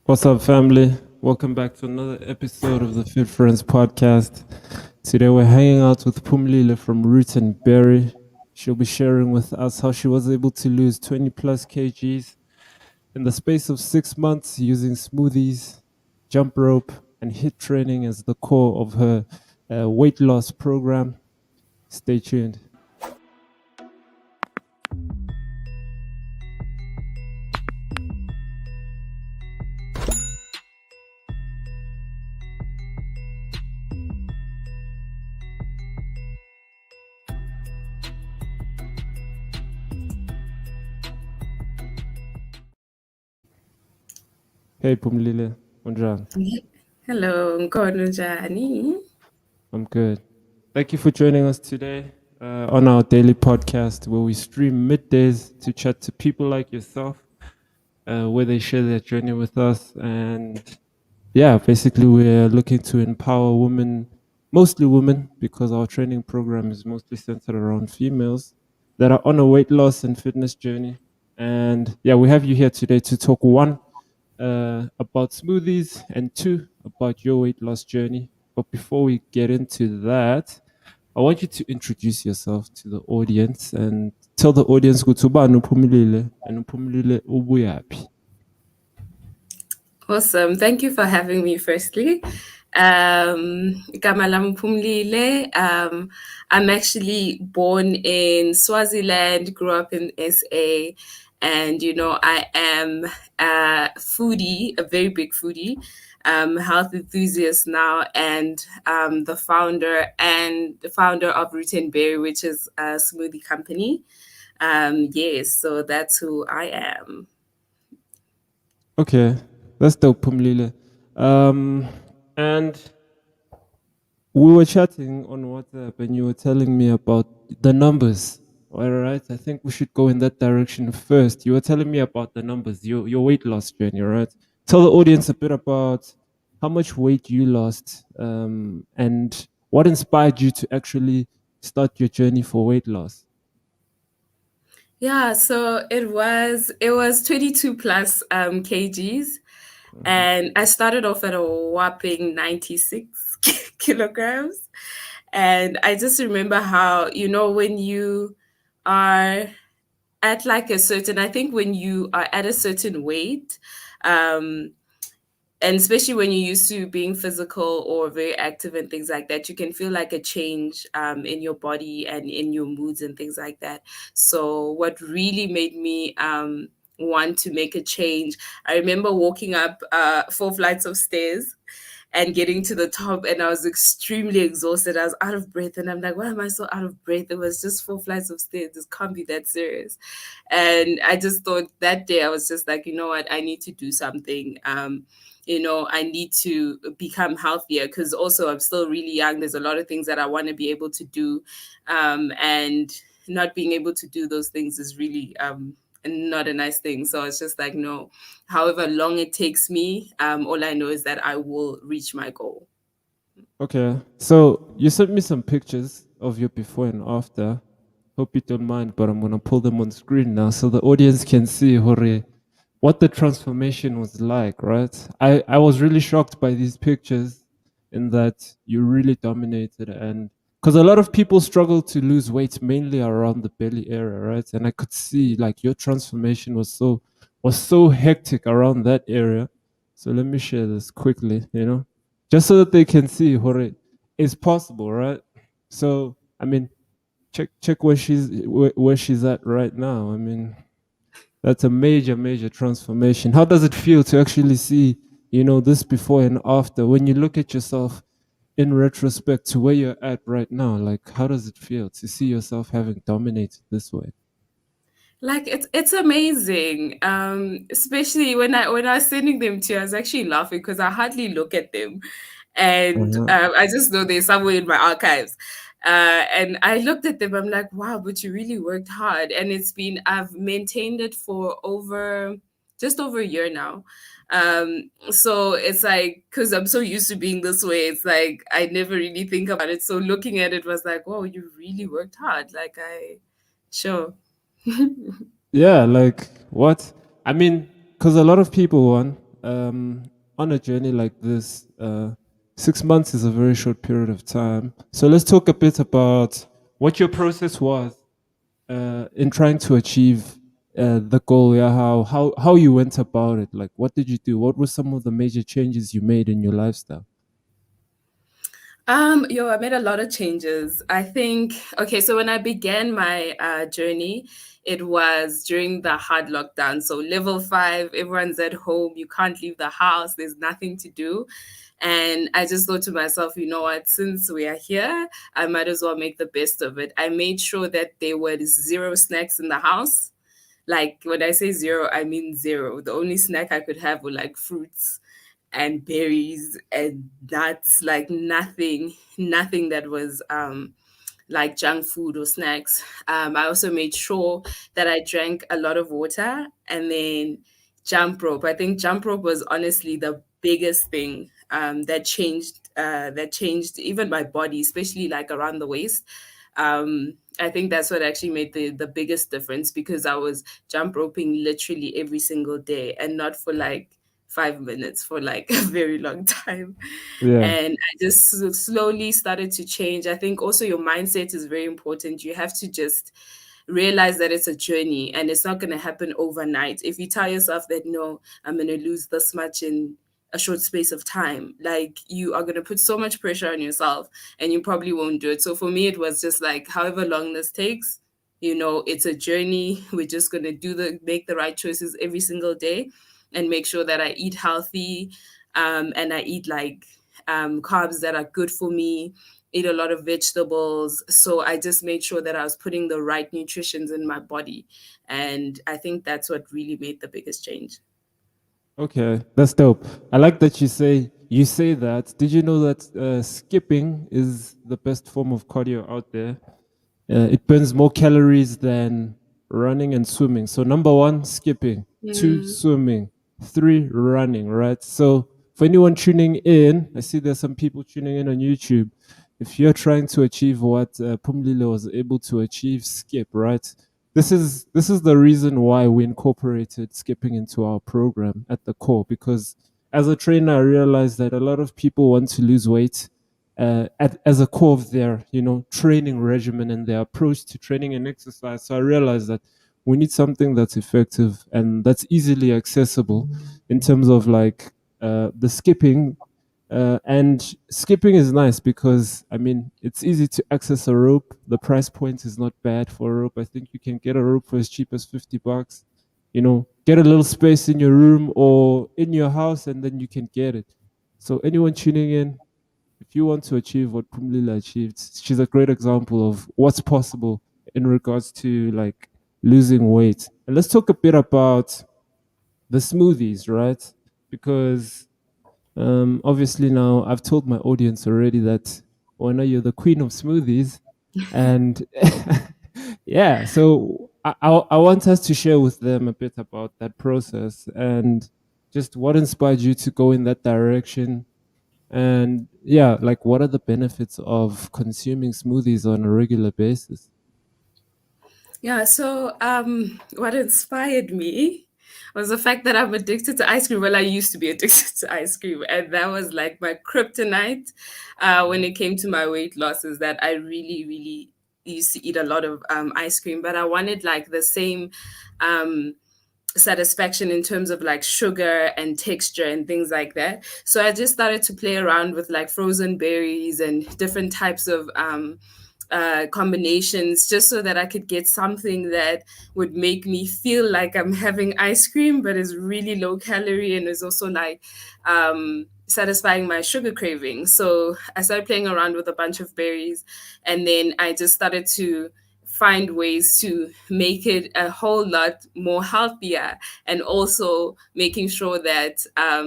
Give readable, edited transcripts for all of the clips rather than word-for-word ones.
What's up, family? Welcome back to another episode of the Fit Friends podcast. Today we're hanging out with Phumlile from Root and Berry. She'll be sharing with us how she was able to lose 20 plus kgs in the space of 6 months using smoothies, jump rope, and HIIT training as the core of her weight loss program. Stay tuned. Hey, Phumlile. Unjan. Hello, Nkono Njani? I'm good. Thank you for joining us today on our daily podcast where we stream middays to chat to people like yourself, where they share their journey with us. And yeah, basically, we're looking to empower women, mostly women, because our training program is mostly centered around females that are on a weight loss and fitness journey. And yeah, we have you here today to talk one, about smoothies, and two, about your weight loss journey. But before we get into that, I want you to introduce yourself to the audience and tell the audience ukuthi ubani uPhumlile and uPhumlile ubuyaphi. Awesome. Thank you for having me, firstly. Igama lami Phumlile. I'm actually born in Swaziland, grew up in SA, and I am a foodie, a very big foodie, health enthusiast now, and the founder of Root and Berry, which is a smoothie company. Yes, so that's who I am. Okay, that's dope, Phumlile. And we were chatting on WhatsApp and you were telling me about the numbers. All right, I think we should go in that direction first. You were telling me about the numbers, your weight loss journey, right? Tell the audience a bit about how much weight you lost, and what inspired you to actually start your journey for weight loss. Yeah, so it was 22 plus kgs, Mhm. and I started off at a whopping 96 kilograms. And I just remember how, when you are at like a certain, I think when you are at a certain weight, um, and especially when you're used to being physical or very active and things like that, you can feel like a change in your body and in your moods and things like that. So what really made me want to make a change, I remember walking up 4 flights of stairs and getting to the top, and I was extremely exhausted. I was out of breath, and I'm like, why am I so out of breath? It was just 4 flights of stairs. This can't be that serious. And I just thought that day, I was just like, you know what, I need to do something. I need to become healthier, because also I'm still really young. There's a lot of things that I want to be able to do. And not being able to do those things is really not a nice thing. So it's just like, no, however long it takes me, all I know is that I will reach my goal. Okay, so you sent me some pictures of your before and after. Hope you don't mind, but I'm gonna pull them on screen now so the audience can see Hore, what the transformation was like, right? I was really shocked by these pictures in that you really dominated, and because a lot of people struggle to lose weight mainly around the belly area, right? And I could see like your transformation was so hectic around that area. So let me share this quickly, just so that they can see Hore, it's possible, right? So I mean, check where she's at right now. I mean, that's a major transformation. How does it feel to actually see, this before and after? When you look at yourself in retrospect to where you're at right now, like how does it feel to see yourself having dominated this way? Like it's amazing. Especially when I was sending them to you, I was actually laughing because I hardly look at them, and Uh-huh. I just know they're somewhere in my archives. And I looked at them. I'm like, wow, but you really worked hard, and I've maintained it for just over a year now. So it's like, because I'm so used to being this way, it's like I never really think about it. So looking at it was like, whoa, you really worked hard. Like sure. Yeah, like what? I mean, because a lot of people, on a journey like this, 6 months is a very short period of time. So let's talk a bit about what your process was in trying to achieve the goal. Yeah, how you went about it. Like, what did you do? What were some of the major changes you made in your lifestyle? I made a lot of changes. I think, okay, so when I began my journey, it was during the hard lockdown. So level 5, everyone's at home, you can't leave the house, there's nothing to do. And I just thought to myself, you know what, since we are here, I might as well make the best of it. I made sure that there were zero snacks in the house. Like when I say zero, I mean zero. The only snack I could have were like fruits and berries and nuts, like nothing that was like junk food or snacks. I also made sure that I drank a lot of water, and then jump rope. I think jump rope was honestly the biggest thing that changed even my body, especially like around the waist. I think that's what actually made the biggest difference, because I was jump roping literally every single day, and not for like 5 minutes, for like a very long time. Yeah. And I just slowly started to change. I think also your mindset is very important. You have to just realize that it's a journey and it's not going to happen overnight. If you tell yourself that, no, I'm going to lose this much in a short space of time, like you are going to put so much pressure on yourself and you probably won't do it. So for me, it was just like, however long this takes, it's a journey. We're just going to make the right choices every single day and make sure that I eat healthy, and I eat like carbs that are good for me, eat a lot of vegetables. So I just made sure that I was putting the right nutritions in my body. And I think that's what really made the biggest change. Okay, that's dope. I like that you say that. Did you know that skipping is the best form of cardio out there? It burns more calories than running and swimming. So number one, skipping. Two, Mm, swimming. Three, running. Right. So for anyone tuning in, I see there's some people tuning in on YouTube. If you're trying to achieve what Phumlile was able to achieve, skip. Right. This is the reason why we incorporated skipping into our program at the core, because as a trainer I realized that a lot of people want to lose weight as a core of their training regimen and their approach to training and exercise. So I realized that we need something that's effective and that's easily accessible in terms of like the skipping. And skipping is nice because I mean it's easy to access a rope. The price point is not bad for a rope. I think you can get a rope for as cheap as $50. Get a little space in your room or in your house, and then you can get it. So anyone tuning in, if you want to achieve what Pumlila achieved, she's a great example of what's possible in regards to like losing weight. And let's talk a bit about the smoothies, right? Because obviously now I've told my audience already that Ona, you're the queen of smoothies, and yeah, so I want us to share with them a bit about that process and just what inspired you to go in that direction, and yeah, like what are the benefits of consuming smoothies on a regular basis? yeah, so what inspired me was the fact that I'm addicted to ice cream. Well, I used to be addicted to ice cream, and that was like my kryptonite when it came to my weight loss. Is that I really, really used to eat a lot of ice cream, but I wanted like the same um, satisfaction in terms of like sugar and texture and things like that. So I just started to play around with like frozen berries and different types of combinations, just so that I could get something that would make me feel like I'm having ice cream, but is really low calorie and is also like satisfying my sugar craving. So I started playing around with a bunch of berries, and then I just started to find ways to make it a whole lot more healthier, and also making sure that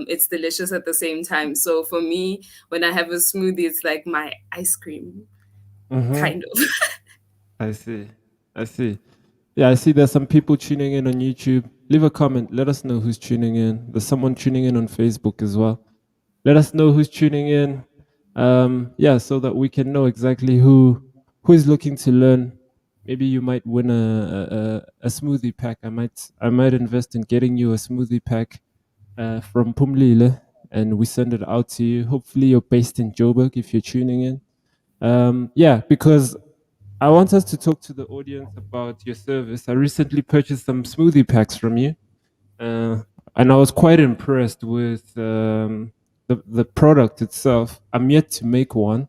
it's delicious at the same time. So for me, when I have a smoothie, it's like my ice cream, Mm-hmm. kind of. I see. I see. Yeah, I see there's some people tuning in on YouTube. Leave a comment. Let us know who's tuning in. There's someone tuning in on Facebook as well. Let us know who's tuning in. Yeah, so that we can know exactly who is looking to learn. Maybe you might win a smoothie pack. I might invest in getting you a smoothie pack. from Phumlile, and we send it out to you. Hopefully, you're based in Joburg if you're tuning in. Yeah, because I want us to talk to the audience about your service. I recently purchased some smoothie packs from you, uh, and I was quite impressed with the product itself. I'm yet to make one.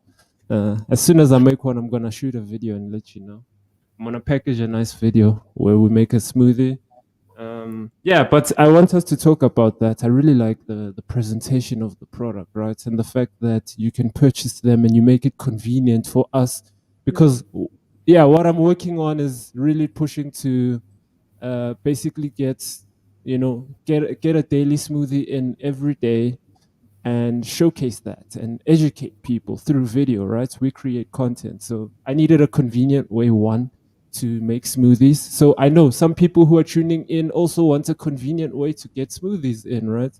As soon as I make one, I'm gonna shoot a video and let you know. I'm gonna package a nice video where we make a smoothie. Yeah, but I want us to talk about that. I really like the presentation of the product, right? And the fact that you can purchase them and you make it convenient for us. Because, yeah, what I'm working on is really pushing to basically get a daily smoothie in every day and showcase that and educate people through video, right? We create content. So I needed a convenient way, one, to make smoothies. So I know some people who are tuning in also want a convenient way to get smoothies in, right?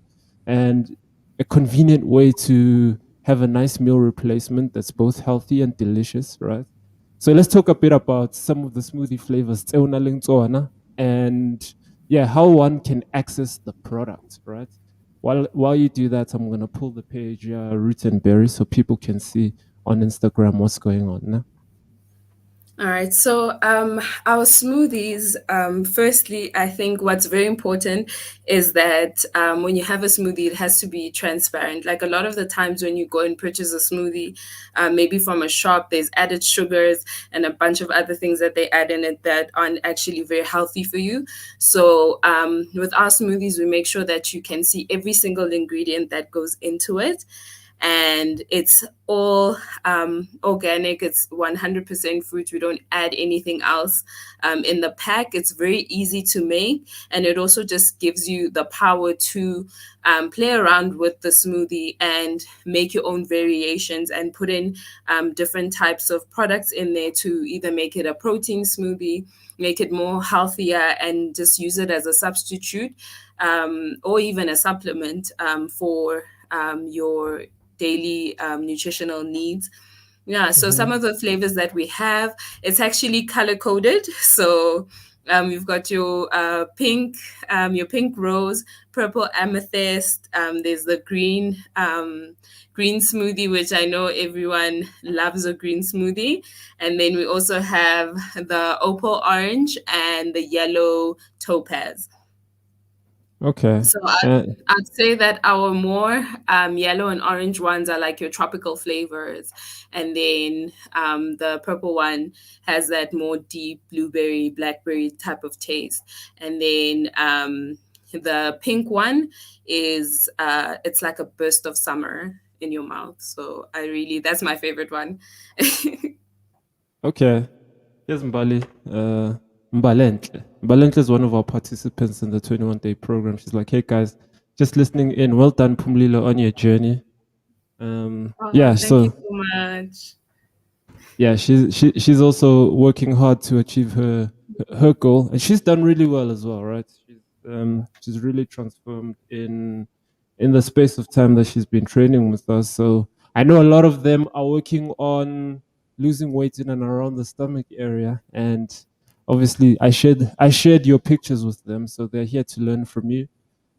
And a convenient way to have a nice meal replacement that's both healthy and delicious, right? So let's talk a bit about some of the smoothie flavors, and yeah, how one can access the product, right? While you do that, I'm gonna pull the page Root and Berry so people can see on Instagram what's going on now. All right. So, our smoothies, firstly, I think what's very important is that when you have a smoothie, it has to be transparent. Like a lot of the times when you go and purchase a smoothie, maybe from a shop, there's added sugars and a bunch of other things that they add in it that aren't actually very healthy for you. So, with our smoothies, we make sure that you can see every single ingredient that goes into it, and it's all organic. It's 100% fruit. We don't add anything else in the pack. It's very easy to make, and it also just gives you the power to play around with the smoothie and make your own variations and put in different types of products in there to either make it a protein smoothie, make it more healthier, and just use it as a substitute or even a supplement for your daily nutritional needs. Yeah, so some Mm-hmm. of the flavors that we have, it's actually color coded. So you've got your pink rose, purple amethyst. There's the green smoothie, which I know everyone loves a green smoothie. And then we also have the opal orange and the yellow topaz. Okay. So Uh, I'd say that our more yellow and orange ones are like your tropical flavors, and then the purple one has that more deep blueberry, blackberry type of taste, and then the pink one is it's like a burst of summer in your mouth. So that's my favorite one. okay. Here's Mbali. Mbalentle. Mbalentle is one of our participants in the 21-day program. She's like, hey guys, just listening in. Well done, Pumlilo, on your journey. Oh, Yeah, thank you so so much. yeah, she's also working hard to achieve her goal, and she's done really well as well, right? She's really transformed in the space of time that she's been training with us. So I know a lot of them are working on losing weight in and around the stomach area, and obviously I shared your pictures with them, so they're here to learn from you.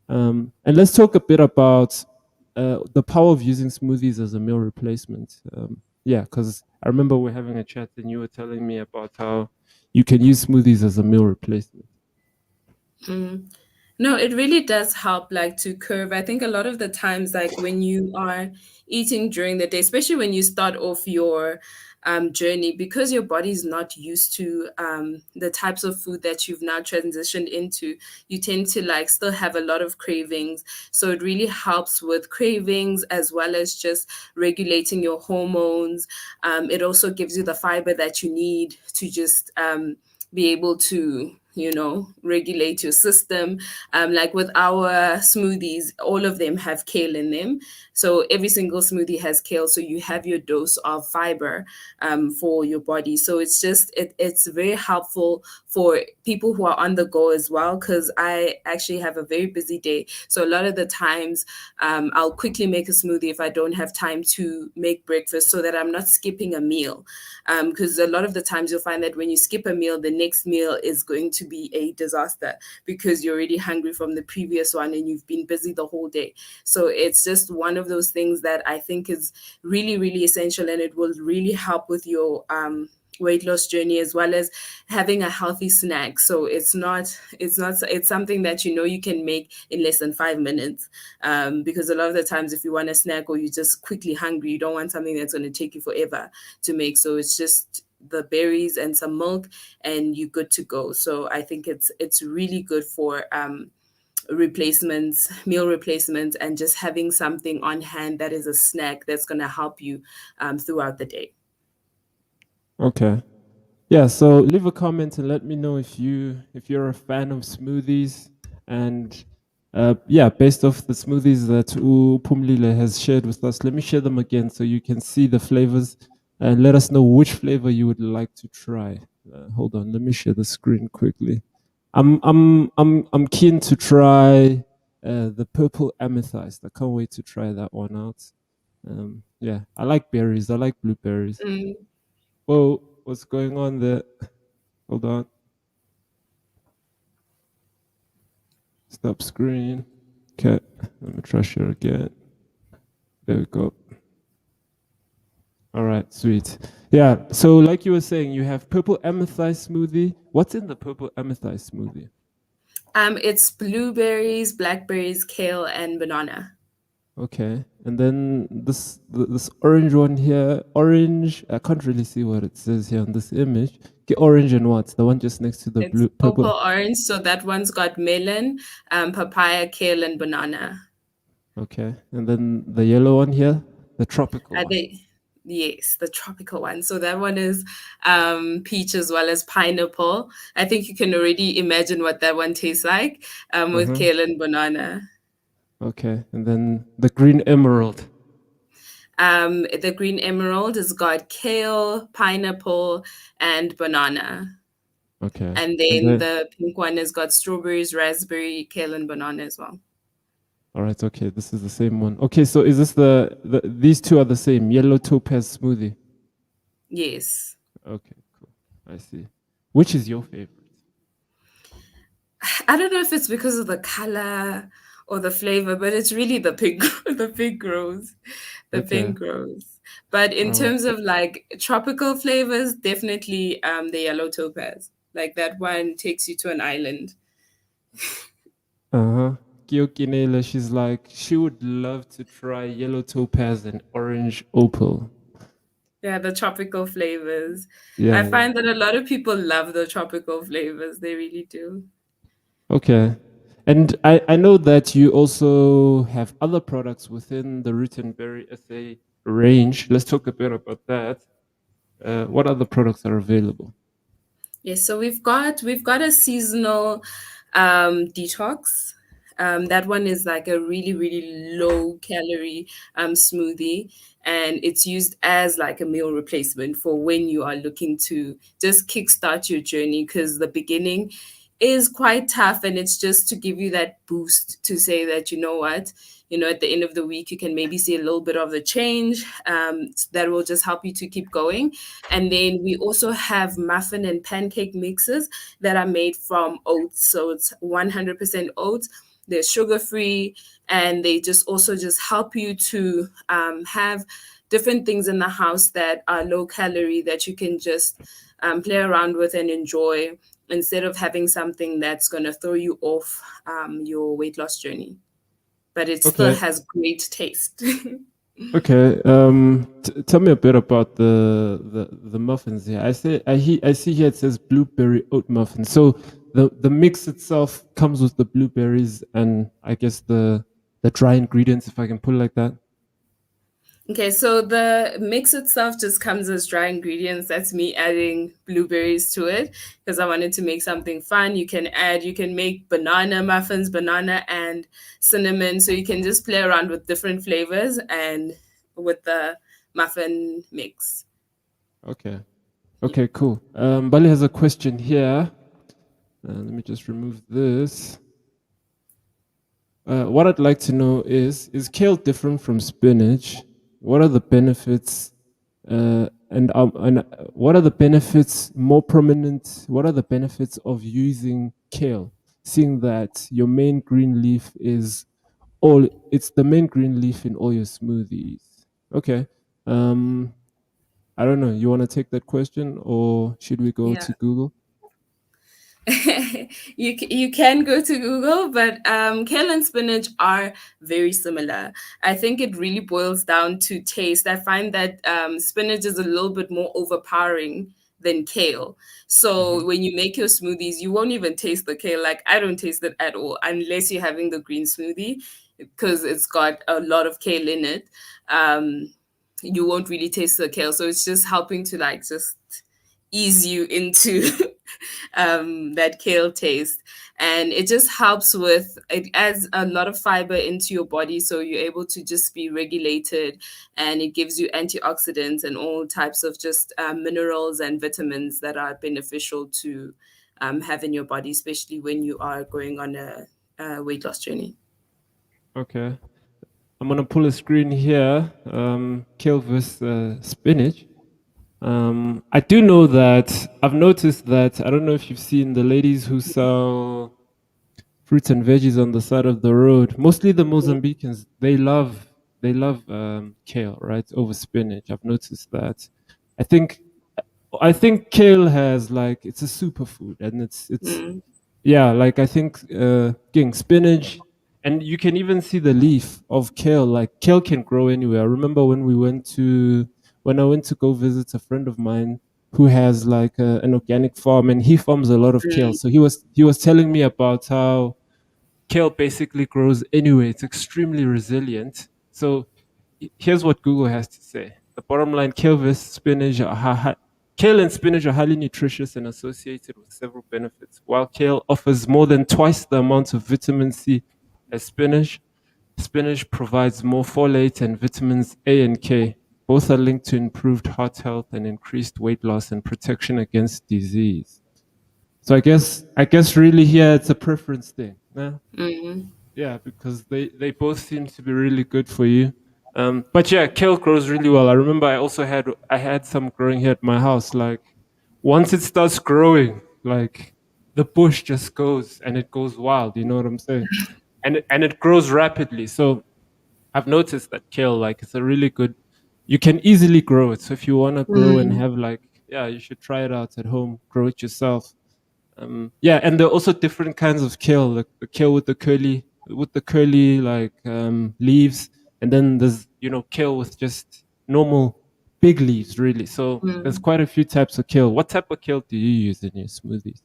And let's talk a bit about the power of using smoothies as a meal replacement. Yeah, because I remember we're having a chat and you were telling me about how you can use smoothies as a meal replacement. Mm. No, it really does help like to curve. I think a lot of the times, like when you are eating during the day, especially when you start off your journey, because your body's not used to the types of food that you've now transitioned into, you tend to like still have a lot of cravings. So it really helps with cravings as well as just regulating your hormones. It also gives you the fiber that you need to just be able to regulate your system. Like with our smoothies, all of them have kale in them, so every single smoothie has kale, so you have your dose of fiber for your body. So it's very helpful for people who are on the go as well, because I actually have a very busy day. So a lot of the times I'll quickly make a smoothie if I don't have time to make breakfast, so that I'm not skipping a meal, because a lot of the times you'll find that when you skip a meal, the next meal is going to to be a disaster because you're already hungry from the previous one and you've been busy the whole day. So it's just one of those things that I think is really, really essential, and it will really help with your weight loss journey, as well as having a healthy snack. So it's something that you can make in less than 5 minutes, because a lot of the times if you want a snack or you're just quickly hungry, you don't want something that's going to take you forever to make. So it's just the berries and some milk and you're good to go. So I think it's really good for meal replacements, and just having something on hand that is a snack that's going to help you throughout the day. Okay. Yeah, so leave a comment and let me know if you're a fan of smoothies, and yeah, based off the smoothies that Phumlile has shared with us, let me share them again so you can see the flavors and let us know which flavor you would like to try. Hold on, let me share the screen quickly. I'm keen to try the purple amethyst. I can't wait to try that one out. Yeah, I like berries. I like blueberries. Mm. Whoa, what's going on there? Hold on. Stop screen. Okay, let me try share again. There we go. All right, sweet. Yeah, so like you were saying, you have purple amethyst smoothie. What's in the purple amethyst smoothie? It's blueberries, blackberries, kale, and banana. Okay, and then this orange one here, orange. I can't really see what it says here on this image. Okay, orange and what? The one just next to the It's blue opal purple. orange, so that one's got melon, papaya, kale, and banana. Okay, and then the yellow one here, the tropical Are one. they? Yes, the tropical one. So that one is peach as well as pineapple. I think you can already imagine what that one tastes like, with Uh-huh. kale and banana. Okay, and then the green emerald. The green emerald has got kale, pineapple, and banana. Okay, And and then then the pink one has got strawberries, raspberry, kale, and banana as well. all right. Okay, this is the same one. Okay, so is this these two are the same yellow topaz smoothie? Yes. Okay, cool. I see. Which is your favorite? I don't know if it's because of the color or the flavor, but it's really the pink, the pink rose, the Okay, pink rose. But in all right. terms of like tropical flavors, definitely the yellow topaz. Like that one takes you to an island. Uh huh. Kyokinela, she's like she would love to try yellow topaz and orange opal. Yeah, the tropical flavors. I Yeah, yeah. find that a lot of people love the tropical flavors. They really do. Okay. And I know that you also have other products within the Root and Berry SA range. Let's talk a bit about that. What other products are available? Yes, so we've got a seasonal detox. That one is like a really, really low calorie smoothie, and it's used as like a meal replacement for when you are looking to just kickstart your journey, because the beginning is quite tough, and it's just to give you that boost to say that, at the end of the week you can maybe see a little bit of the change, that will just help you to keep going. And then we also have muffin and pancake mixes that are made from oats. So it's 100% oats. They're sugar free, and they just also just help you to have different things in the house that are low calorie that you can just play around with and enjoy, instead of having something that's going to throw you off your weight loss journey. But it still Okay. has great taste. Okay. Tell me a bit about the muffins here. I see here it says blueberry oat muffin. So the mix itself comes with the blueberries and I guess the dry ingredients, if I can put it like that. Okay, so the mix itself just comes as dry ingredients. That's me adding blueberries to it because I wanted to make something fun. You can make banana muffins, banana and cinnamon. So you can just play around with different flavors and with the muffin mix. Okay. Yeah. Okay, cool. Bali has a question here. Let me just remove this. What I'd like to know is kale different from spinach? What are the benefits And what are the benefits more prominent? What are the benefits of using kale? Seeing that your main green leaf is all, it's the main green leaf in all your smoothies. Okay. Um, I don't know. You want to take that question, or should we go Yeah. to Google? You can go to Google, but kale and spinach are very similar. I think it really boils down to taste. I find that spinach is a little bit more overpowering than kale. Hmm. So when you make your smoothies, you won't even taste the kale. Like I don't taste it at all unless you're having the green smoothie because it's got a lot of kale in it. You won't really taste the kale. So it's just helping to like just ease you into that kale taste. And it just helps with, it adds a lot of fiber into your body. So you're able to just be regulated and it gives you antioxidants and all types of just minerals and vitamins that are beneficial to have in your body, especially when you are going on a weight loss journey. Okay. I'm gonna pull a screen here. Kale versus spinach. I do know that I've noticed that I don't know if you've seen the ladies who sell fruits and veggies on the side of the road. Mostly the Mozambicans, they love kale, right, over spinach. I've noticed that. I think I think kale has like it's a superfood, and it's Mm, yeah, like I think getting spinach, and you can even see the leaf of kale. Like kale can grow anywhere. I remember when I went to go visit a friend of mine who has like an organic farm, and he farms a lot of kale. mm, So he was telling me about how kale basically grows anyway. It's extremely resilient. So here's what Google has to say. The bottom line: kale versus spinach kale and spinach are highly nutritious and associated with several benefits. While kale offers more than twice the amount of vitamin C as spinach, spinach provides more folate and vitamins A and K. Both are linked to improved heart health and increased weight loss and protection against disease. So I guess really here it's a preference thing. Yeah, mm, yeah, because they both seem to be really good for you. But yeah, kale grows really well. I remember I had some growing here at my house. Like once it starts growing, like the bush just goes and it goes wild. You know what I'm saying? And it grows rapidly. So I've noticed that kale, like it's a really good. You can easily grow it. So if you want to grow and mm, have like, yeah, you should try it out at home. Grow it yourself. Yeah, and there are also different kinds of kale, like the kale with the curly like leaves, and then there's kale with just normal big leaves, really. So there's mm. quite a few types of kale. What type of kale do you use in your smoothies?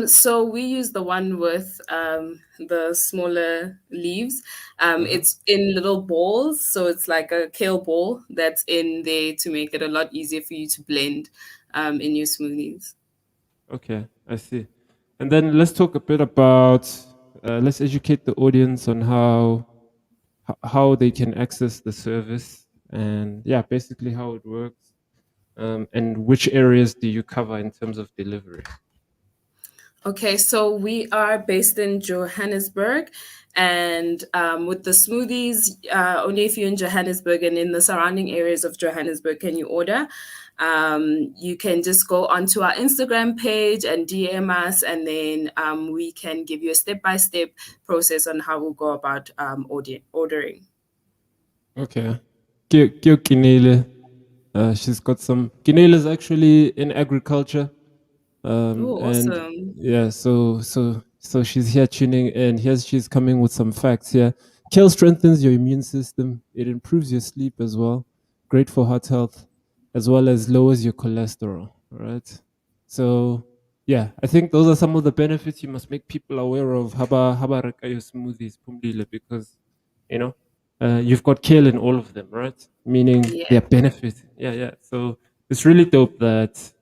So we use the one with the smaller leaves. Hmm. It's in little balls, so it's like a kale ball that's in there to make it a lot easier for you to blend in your smoothies. Okay, I see. And then let's talk a bit about let's educate the audience on how they can access the service, and yeah, basically how it works. And which areas do you cover in terms of delivery? Okay, so we are based in Johannesburg, and with the smoothies, only if you're in Johannesburg and in the surrounding areas of Johannesburg can you order. You can just go onto our Instagram page and DM us, and then we can give you a step-by-step process on how we'll go about ordering. Okay. Kyo Kinele. She's got some. Kinele is actually in agriculture. Oh, And awesome. yeah, so she's here tuning in. Here she's coming with some facts here. Kale strengthens your immune system. It improves your sleep as well. Great for heart health, as well as lowers your cholesterol. All right. So yeah, I think those are some of the benefits you must make people aware of. Haba reka your smoothies, Phumlile, because you know you've got kale in all of them, right? Meaning Yeah. they're benefits. Yeah, yeah. So it's really dope that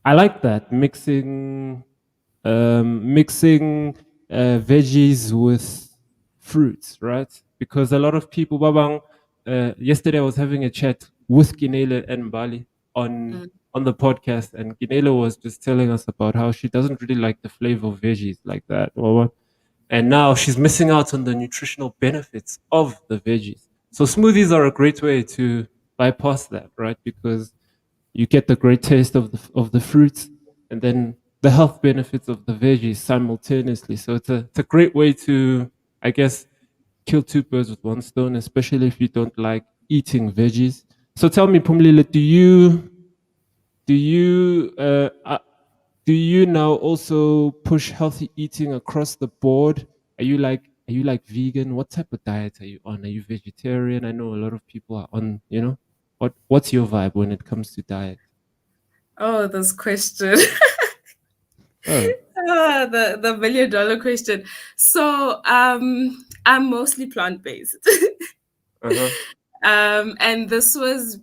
I like that mixing veggies with fruits, right? Because a lot of people, babang. Yesterday, I was having a chat with Ginele and Bali on Mm, on the podcast, and Ginele was just telling us about how she doesn't really like the flavor of veggies like that, and now she's missing out on the nutritional benefits of the veggies. So smoothies are a great way to bypass that, right? Because you get the great taste of the fruits, and then the health benefits of the veggies simultaneously. So it's a great way to, I guess, kill two birds with one stone, especially if you don't like eating veggies. So tell me, Pumlile, do you do you now also push healthy eating across the board? Are you like vegan? What type of diet are you on? Are you vegetarian? I know a lot of people are on, you know. What's your vibe when it comes to diet? Oh, this question. Oh, The $1 million question. So, I'm mostly plant-based. uh-huh. And this was,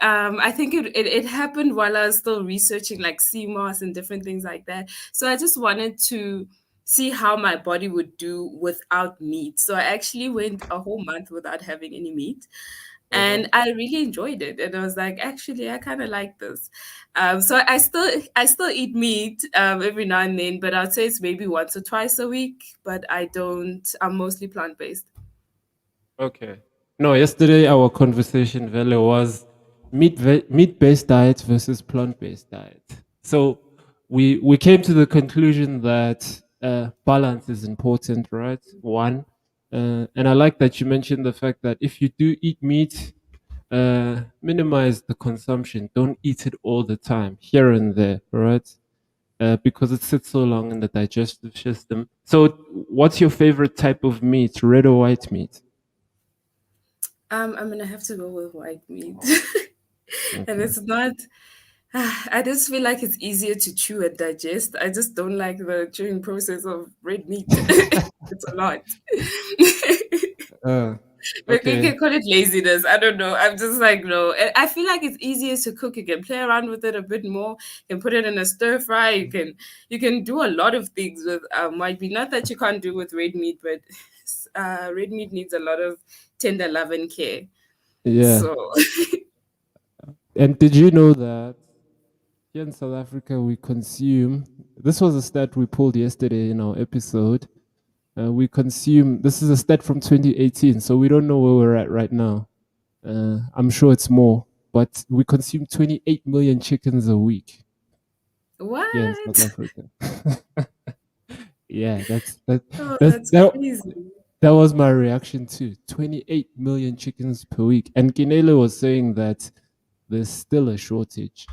I think it happened while I was still researching like sea moss and different things like that. So I just wanted to see how my body would do without meat. So I actually went a whole month without having any meat. Uh-huh. And I really enjoyed it. And I was like, actually, I kind of like this. So I still eat meat every now and then, but I'd say it's maybe once or twice a week. But I don't. I'm mostly plant based. Okay. No, yesterday our conversation, Vele, was meat based diet versus plant based diet. So we came to the conclusion that balance is important, right? One, and I like that you mentioned the fact that if you do eat meat, minimize the consumption. Don't eat it all the time, here and there, right? Because it sits so long in the digestive system. So, what's your favorite type of meat, red or white meat? I'm gonna have to go with white meat, and Okay. it's not. I just feel like it's easier to chew and digest. I just don't like the chewing process of red meat. It's a lot. Uh, Like you okay. can call it laziness. I don't know. I'm just like no. And I feel like it's easier to cook. You can play around with it a bit more. You can put it in a stir fry. You can do a lot of things with white meat. Not that you can't do with red meat, but red meat needs a lot of tender love and care. Yeah. So And did you know that here in South Africa we consume? This was a stat we pulled yesterday in our episode. We consume. This is a stat from 2018, so we don't know where we're at right now. I'm sure it's more, but we consume 28 million chickens a week here in South what? Africa. Yeah, that Oh, that's that's that crazy. that was my reaction too. 28 million chickens per week. And Kinele was saying that there's still a shortage.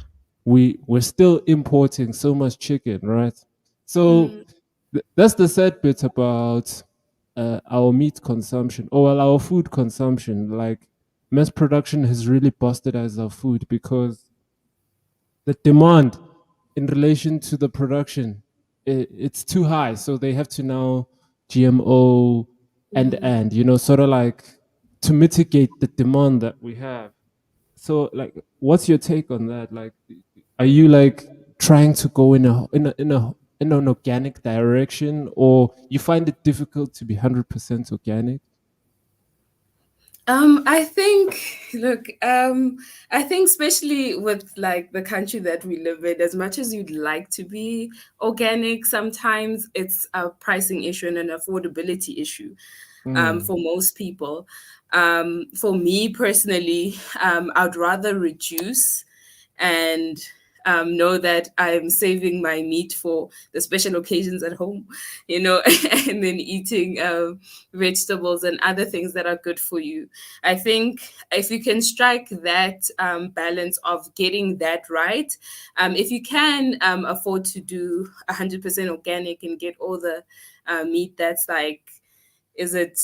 We're still importing so much chicken, right? So Mm, that's the sad bit about our meat consumption, or well, our food consumption. Like mass production has really bastardized our food because the demand in relation to the production, it's too high. So they have to now GMO and mm. you know, sort of like to mitigate the demand that we have. So like, what's your take on that? Like, are you like trying to go in an organic direction, or you find it difficult to be 100% organic? I think, look, I think especially with like the country that we live in, as much as you'd like to be organic, sometimes it's a pricing issue and an affordability issue Mm, for most people. For me personally, I'd rather reduce and know that I'm saving my meat for the special occasions at home, you know, and then eating vegetables and other things that are good for you. I think if you can strike that balance of getting that right, if you can afford to do 100% organic and get all the meat that's like, is it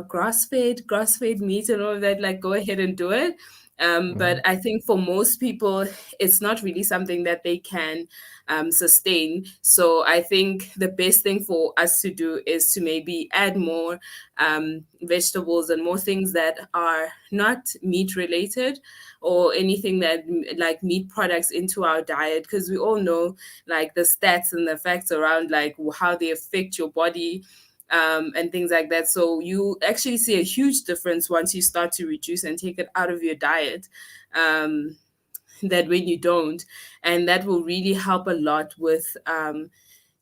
grass fed meat and all of that, like go ahead and do it. But mhm, I think for most people it's not really something that they can sustain. So I think the best thing for us to do is to maybe add more vegetables and more things that are not meat related or anything that like meat products into our diet, because we all know like the stats and the facts around like how they affect your body and things like that. So you actually see a huge difference once you start to reduce and take it out of your diet. That when you don't, and that will really help a lot with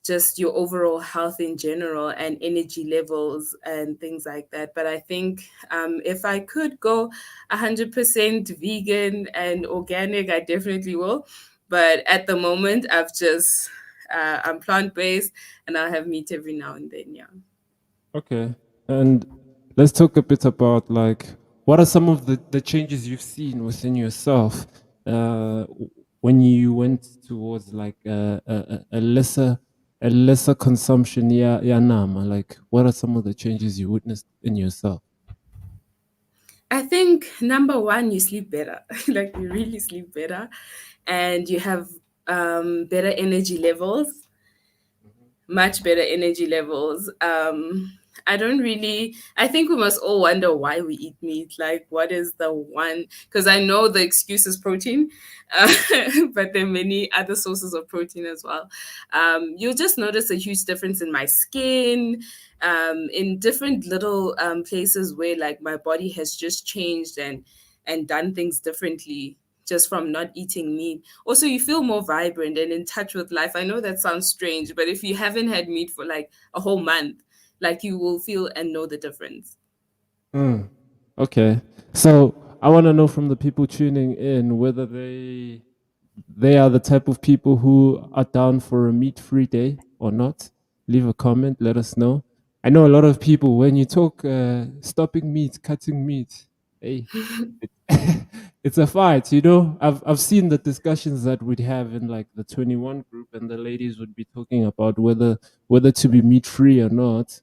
just your overall health in general and energy levels and things like that. But I think if I could go 100% vegan and organic, I definitely will. But at the moment, I'm plant based and I'll have meat every now and then. Yeah. Okay. And let's talk a bit about like what are some of the changes you've seen within yourself when you went towards like a lesser consumption ya nama. Like what are some of the changes you witnessed in yourself? I think number one, you sleep better. Like you really sleep better, and you have better energy levels, much better energy levels. I don't really, I think we must all wonder why we eat meat. Like, what is the one? Because I know the excuse is protein, uh, but there are many other sources of protein as well. You'll just notice a huge difference in my skin, in different little places where like my body has just changed and done things differently just from not eating meat. Also, you feel more vibrant and in touch with life. I know that sounds strange, but if you haven't had meat for like a whole month, like you will feel and know the difference. Mm. Okay. So I want to know from the people tuning in whether they are the type of people who are down for a meat-free day or not. Leave a comment, let us know. I know a lot of people when you talk stopping meat, cutting meat, hey, it, it's a fight, you know. I've seen the discussions that we'd have in like the 21 group and the ladies would be talking about whether to be meat-free or not.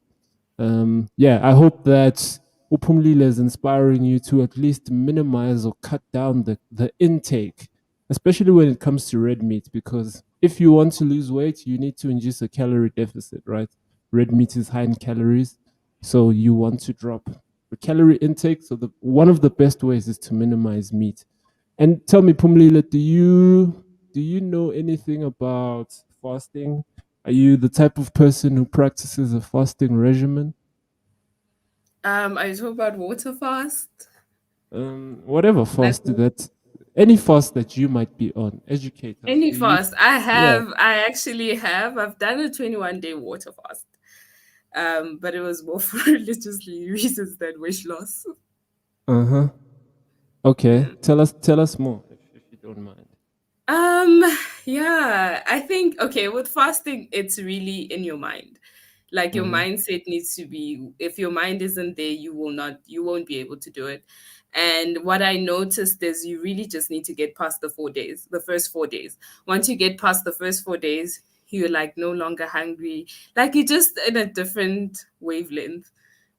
Yeah, I hope that Upumlile is inspiring you to at least minimize or cut down the intake, especially when it comes to red meat, because if you want to lose weight, you need to induce a calorie deficit, right? Red meat is high in calories, so you want to drop the calorie intake. So one of the best ways is to minimize meat. And tell me, Pumlile, do you know anything about fasting? Are you the type of person who practices a fasting regimen? I talk about water fast. Whatever Like fast that, any fast that you might be on, educate us. any Do you? fast. Yeah. I actually have. I've done a 21-day water fast. But it was more for religiously reasons than weight loss. Uh huh. Okay. Yeah. Tell us more if you don't mind. Um, yeah, I think okay, with fasting, it's really in your mind. Like your Mm-hmm. mindset needs to be, if your mind isn't there, you won't be able to do it. And what I noticed is you really just need to get past the 4 days, the first 4 days. Once you get past the first 4 days, you're like no longer hungry. Like you're just in a different wavelength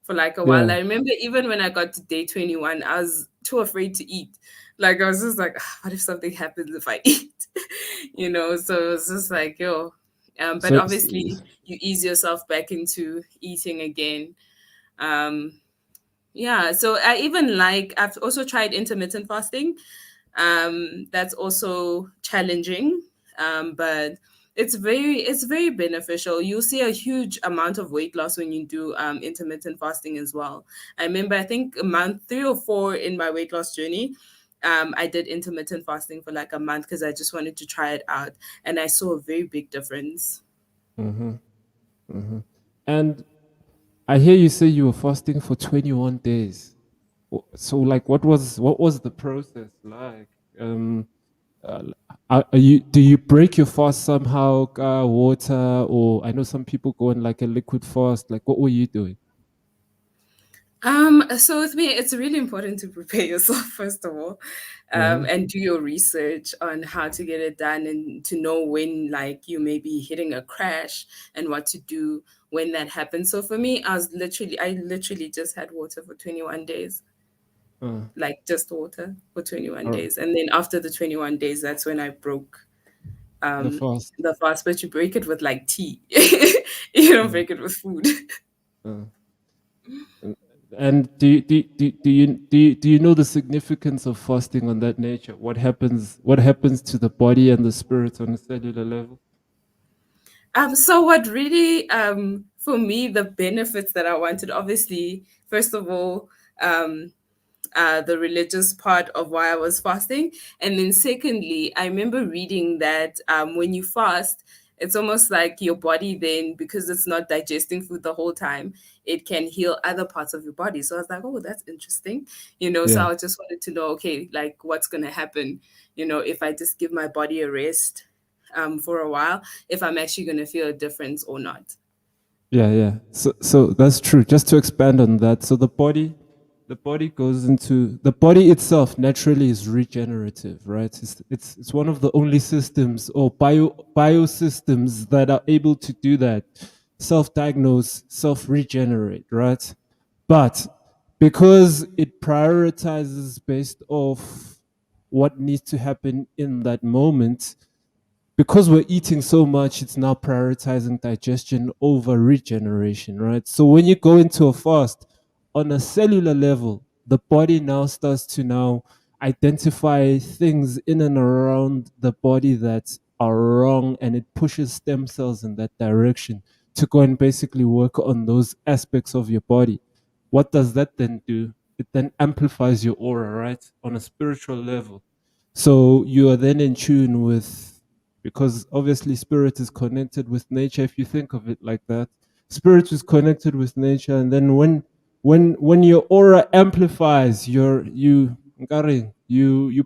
for like a while. Yeah. I remember even when I got to day 21, I was too afraid to eat. Like I was just like, "Ah, what if something happens if I eat?" So it was just like, yo. But So, obviously, you ease yourself back into eating again. Um, yeah. So I even like I've also tried intermittent fasting. That's also challenging, but it's very beneficial. You'll see a huge amount of weight loss when you do intermittent fasting as well. I remember I think a month 3 or 4 in my weight loss journey. I did intermittent fasting for like a month because I just wanted to try it out, and I saw a very big difference. mm-hmm, mm-hmm. And I hear you say you were fasting for 21 days. So, like, what was the process like? Um, Uh, do you break your fast somehow, water, or I know some people go on like a liquid fast. Like, what were you doing? So with me, it's really important to prepare yourself first of all, Uh-huh. and do your research on how to get it done and to know when like you may be hitting a crash and what to do when that happens. So for me, I literally just had water for 21 days, Uh, like just water for 21 or days. And then after the 21 days, that's when I broke the um fast. the fast, but you break it with like tea. You don't Uh, break it with food. uh. And and do you know the significance of fasting on that nature? What happens to the body and the spirit on a cellular level? So what really, for me, the benefits that I wanted, obviously, first of all, um, the religious part of why I was fasting, and then secondly, I remember reading that when you fast, It's almost like your body then, because it's not digesting food the whole time, it can heal other parts of your body. So I was like, oh, that's interesting. So Yeah. I just wanted to know, okay, like what's going to happen, if I just give my body a rest for a while, if I'm actually going to feel a difference or not. Yeah, yeah. So that's true. Just to expand on that, so the body goes into the body itself naturally is regenerative, right? It's one of the only systems or biosystems that are able to do that, self-diagnose, self-regenerate, right? But because it prioritizes based off what needs to happen in that moment, because we're eating so much, it's now prioritizing digestion over regeneration, right? So when you go into a fast on a cellular level, the body now starts to now identify things in and around the body that are wrong, and it pushes stem cells in that direction to go and basically work on those aspects of your body. What does that then do? It then amplifies your aura, right? On a spiritual level. So you are then in tune with, because obviously spirit is connected with nature. If you think of it like that, spirit is connected with nature, and then when your aura amplifies, you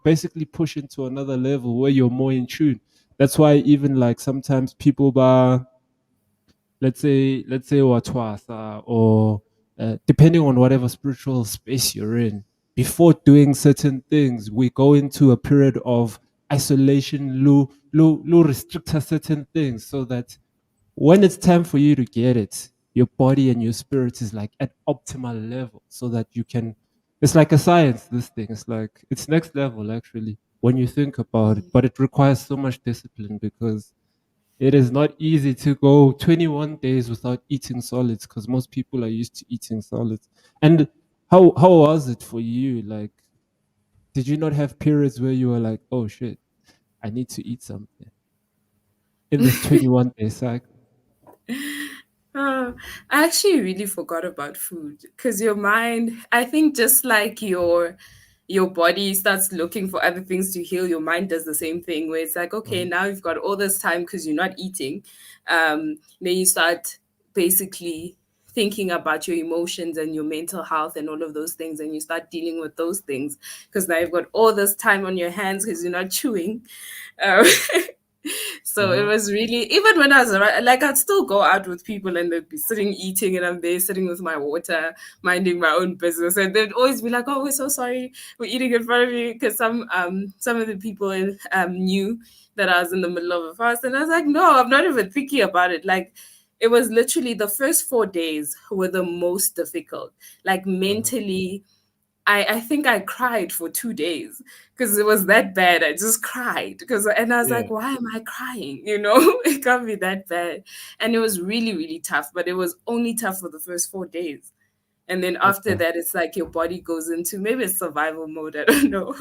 basically push into another level where you're more in tune. That's why even like sometimes people let's say watwasa, or depending on whatever spiritual space you're in, before doing certain things we go into a period of isolation, low restrict certain things, so that when it's time for you to get it, your body and your spirit is like at optimal level, so that you can, it's like a science, this thing, it's next level actually when you think about it, but it requires so much discipline, because it is not easy to go 21 days without eating solids, because most people are used to eating solids. And how was it for you? Like, did you not have periods where you were like, oh shit, I need to eat something in this 21-day cycle? I actually really forgot about food because your mind, I think just like your body starts looking for other things to heal, your mind does the same thing where it's like, okay, Mhm. now you've got all this time because you're not eating. Then you start basically thinking about your emotions and your mental health and all of those things, and you start dealing with those things because now you've got all this time on your hands because you're not chewing. um, So it Uh-huh. was really, even when I was around, like I'd still go out with people and they'd be sitting eating and I'm there sitting with my water, minding my own business. And they'd always be like, oh, we're so sorry, we're eating in front of you. Because some of the people knew that I was in the middle of a fast. And I was like, no, I'm not even thinking about it. Like it was literally the first 4 days were the most difficult. Like Uh-huh. mentally, I think I cried for 2 days because it was that bad. I just cried and I was Yeah. like, why am I crying? It can't be that bad. And it was really, really tough, but it was only tough for the first 4 days. And then after Okay. that, it's like your body goes into maybe it's survival mode. I don't know.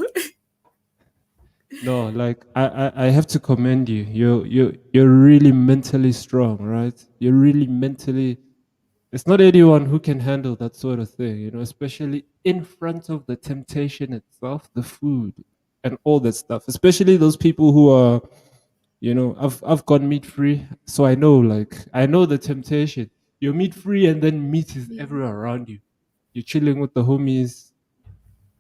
No, like I have to commend you. You're really mentally strong, right? You're really mentally. It's not anyone who can handle that sort of thing, especially in front of the temptation itself, the food and all that stuff. Especially those people who are, I've gone meat free, so I know the temptation. You're meat free, and then meat is everywhere around you. You're chilling with the homies,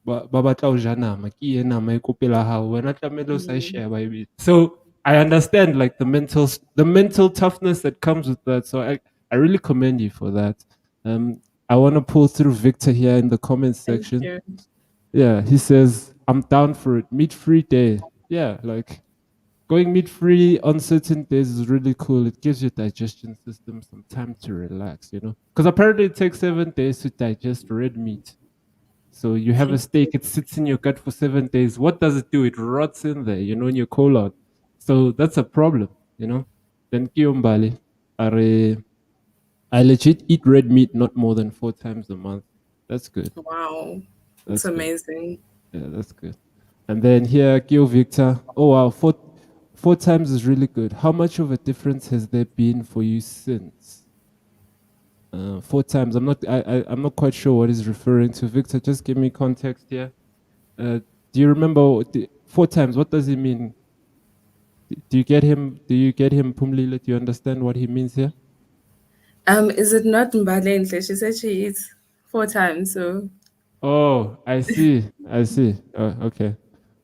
ba batla ho ja nama, ke ye nama e ko pela hao, wena tlamehile o sa e Mm, sheba ebile. So I understand like the mental toughness that comes with that. So I really commend you for that. I want to pull through Victor here in the comments thank section. you. Yeah, he says I'm down for it. Meat free day. Yeah, like going meat free on certain days is really cool. It gives your digestion system some time to relax, because apparently it takes 7 days to digest red meat. So you have a steak, it sits in your gut for 7 days. What does it do? It rots in there, in your colon. So that's a problem. Then Kiyombali, I legit eat red meat not more than 4 times a month. That's good. Wow. It's That's good. amazing. Yeah, that's good. And then here, Gil Victor. Oh wow, four times is really good. How much of a difference has there been for you since? 4 times. I'm not quite sure what he's referring to. Victor, just give me context here. Uh, do you remember 4 times? What does it mean? Do you get him? Do you get him, Phumlile? Do you understand what he means here? Is it not Mbalenhle? She said she eats 4 times, so Oh, I see. I see. Okay.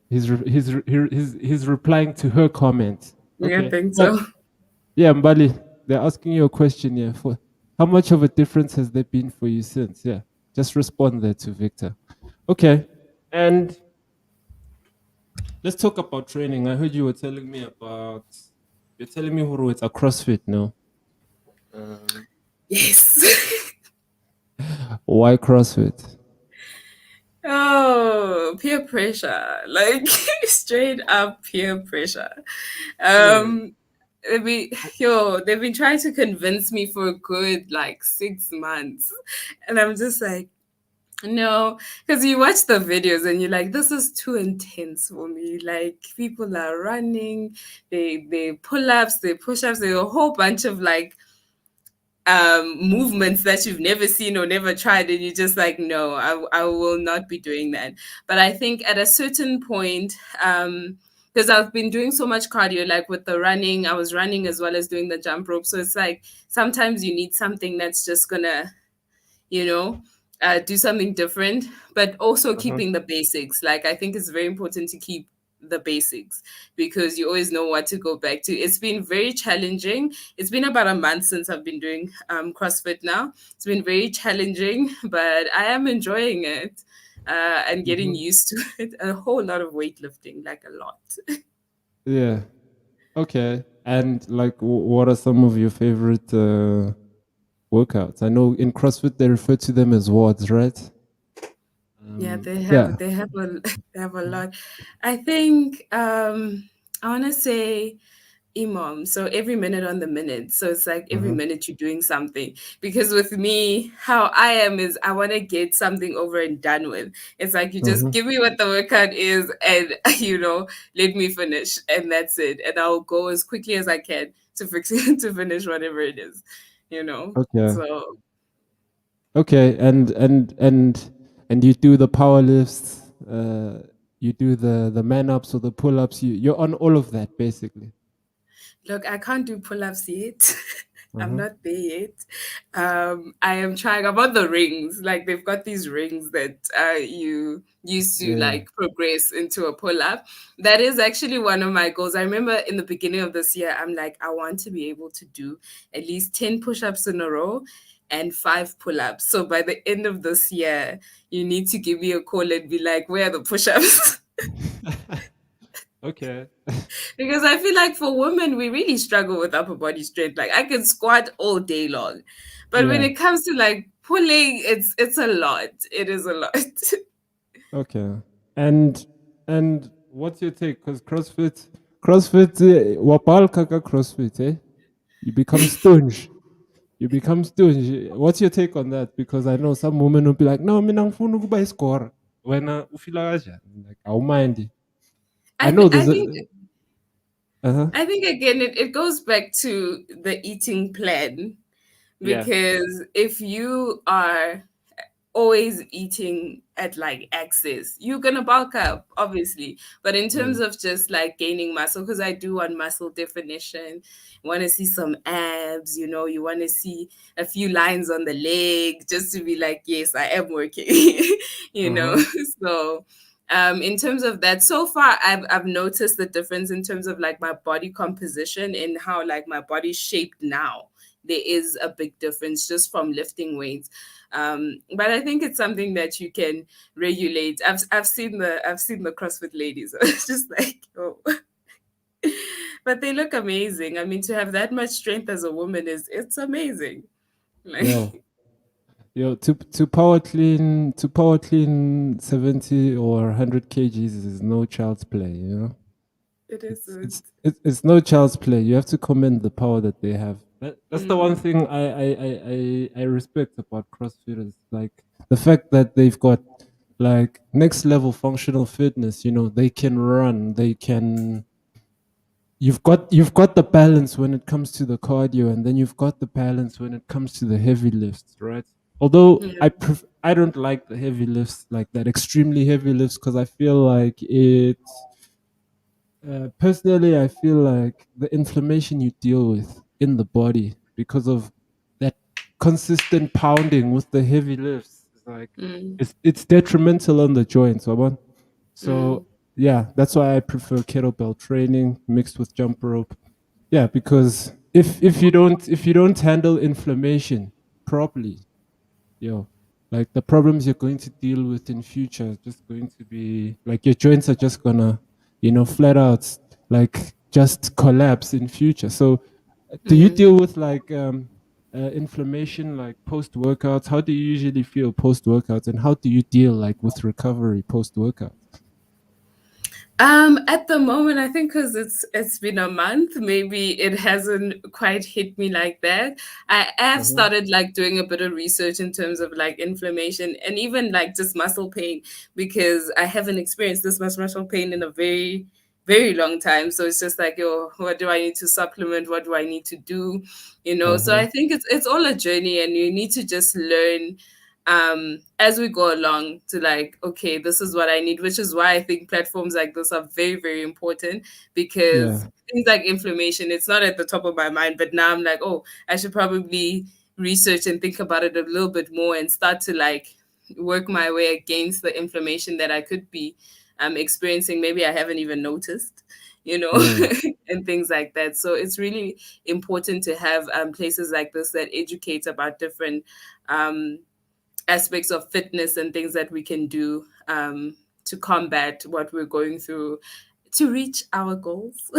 He's replying to her comment. yeah, I Okay. think Yeah, so. yeah, Mbali. They're asking you a question here. For how much of a difference has there been for you since? Yeah. Just respond there to Victor. Okay. And let's talk about training. I heard you were telling me about. You're telling me, Huru, it's a CrossFit now. Um, Yes. why CrossFit? Oh, peer pressure. Like straight up peer pressure. Yeah. Um they've been trying to convince me for a good like 6 months. And I'm just like, no, because you watch the videos and you're like, this is too intense for me. Like people are running, they pull ups, they push ups, there's a whole bunch of like movements that you've never seen or never tried, and you're just like, no, I will not be doing that. But I think at a certain point, because I've been doing so much cardio, like with the running, I was running as well as doing the jump rope, so it's like sometimes you need something that's just gonna, you know, do something different, but also Uh-huh. keeping the basics. Like, I think it's very important to keep the basics because you always know what to go back to. It's been very challenging. It's been about a month since I've been doing CrossFit now. It's been very challenging, but I am enjoying it and getting Hmm. used to it. A whole lot of weightlifting, like a lot. Yeah. Okay. And like, what are some of your favorite workouts? I know in CrossFit they refer to them as WODs, right? Yeah, Yeah. they have a lot. I think I want to say Imam. So every minute on the minute. So it's like every Uh-huh. minute you're doing something. Because with me, how I am is I want to get something over and done with. It's like you just Uh-huh. give me what the workout is and let me finish and that's it. And I'll go as quickly as I can to fix it to finish whatever it is, you know. Okay. So Okay. And you do the power lifts, you do the man ups or the pull ups. You're on all of that basically. look, I can't do pull-ups yet. I'm Uh-huh. not there yet. I am trying about the rings. Like they've got these rings that you use to Yeah. like progress into a pull-up. That is actually one of my goals. I remember in the beginning of this year, I'm like, I want to be able to do at least 10 push-ups in a row and 5 pull-ups. So by the end of this year, you need to give me a call and be like, where are the push-ups? Okay. Because I feel like for women, we really struggle with upper body strength. Like I can squat all day long, but when Yeah. it comes to like pulling, it's a lot. It is a lot. Okay. And and what's your take? Because CrossFit, wapal kaka CrossFit, eh? You become stoned. You become stoned. What's your take on that? Because I know some women will be like, no, mina ngifuna ukuba score. When ufila kanjani? Like, I mind. I know I there's think a. Uh-huh. I think again it goes back to the eating plan Yeah. because if you are always eating at like excess, you're gonna bulk up, obviously. But in terms Mm. of just like gaining muscle, because I do want muscle definition, want to see some abs, you want to see a few lines on the leg just to be like, yes, I am working, you know. Uh-huh. So in terms of that, so far I've noticed the difference in terms of like my body composition and how like my body's shaped now. There is a big difference just from lifting weights, but I think it's something that you can regulate. I've seen the CrossFit ladies. It's just like, oh, but they look amazing. I mean, to have that much strength as a woman it's amazing. Like Yo, yo, to power clean 70 or 100 kgs is no child's play, you know? it It's isn't. it's it's it's no child's play. You have to commend the power that they have. That's the one Mm, thing I respect about CrossFitters, like the fact that they've got like next level functional fitness. You know, they can run, they can. You've got the balance when it comes to the cardio, and then you've got the balance when it comes to the heavy lifts, right? Although yeah. I don't like the heavy lifts like that, extremely heavy lifts, because I feel like Personally, I feel like the inflammation you deal with in the body because of that consistent pounding with the heavy lifts is like Mm, it's detrimental on the joints, Waban. mm, So yeah, that's why I prefer kettlebell training mixed with jump rope. Yeah, because if you don't handle inflammation properly, yo, like the problems you're going to deal with in future is just going to be like your joints are just gonna, flat out like just collapse in future. So, do you mm. deal with like inflammation like post workouts? How do you usually feel post workouts, and how do you deal like with recovery post workout? At the moment, I think because it's been a month, maybe it hasn't quite hit me like that. I have Uh-huh. started like doing a bit of research in terms of like inflammation and even like just muscle pain because I haven't experienced this much muscle pain in a very, very long time. So it's just like, yo, what do I need to supplement? What do I need to do? So Uh-huh. I think it's all a journey and you need to just learn as we go along to like, okay, this is what I need, which is why I think platforms like this are very, very important because Yeah. things like inflammation, it's not at the top of my mind, but now I'm like, oh, I should probably research and think about it a little bit more and start to like work my way against the inflammation that I could be experiencing. Maybe I haven't even noticed, you know, Mm. and things like that. So it's really important to have places like this that educate about different um, aspects of fitness and things that we can do to combat what we're going through to reach our goals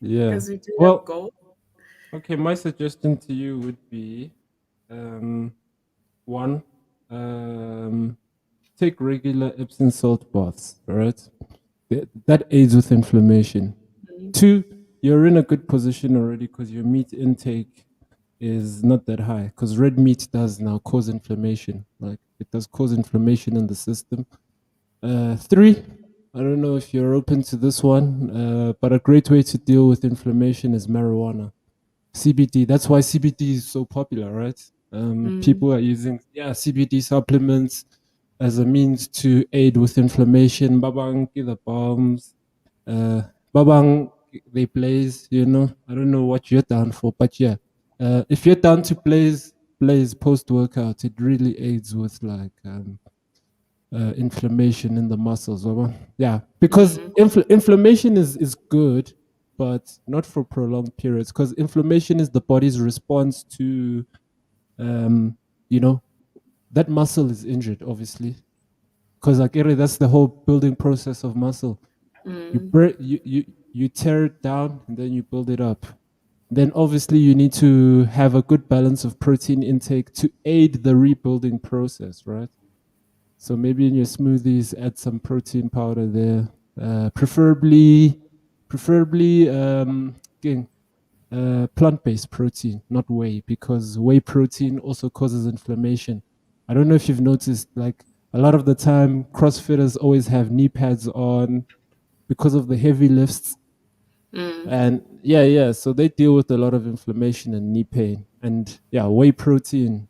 Yeah. because we do have Well, goals. okay, my suggestion to you would be um one, um take regular Epsom salt baths, all right? That aids with inflammation. Mm, Two, you're in a good position already because your meat intake is not that high because red meat does now cause inflammation. Like it does cause inflammation in the system. Three, I don't know if you're open to this one, but a great way to deal with inflammation is marijuana. CBD. That's why CBD is so popular, right? mm, People are using CBD supplements as a means to aid with inflammation. Babang the bombs. Babang they blaze. I don't know what you're down for, but yeah, if you're down to blaze post workout, it really aids with like inflammation in the muscles. Yeah, because mm, inflammation is good, but not for prolonged periods. Because inflammation is the body's response to, um, you know, that muscle is injured, obviously. Because like that's the whole building process of muscle. You mm, break, you tear it down, and then you build it up. Then obviously you need to have a good balance of protein intake to aid the rebuilding process, right? So maybe in your smoothies, add some protein powder there. Preferably, again, plant-based protein, not whey, because whey protein also causes inflammation. I don't know if you've noticed, like a lot of the time, CrossFitters always have knee pads on because of the heavy lifts, mm, and yeah. So they deal with a lot of inflammation and knee pain, and yeah, whey protein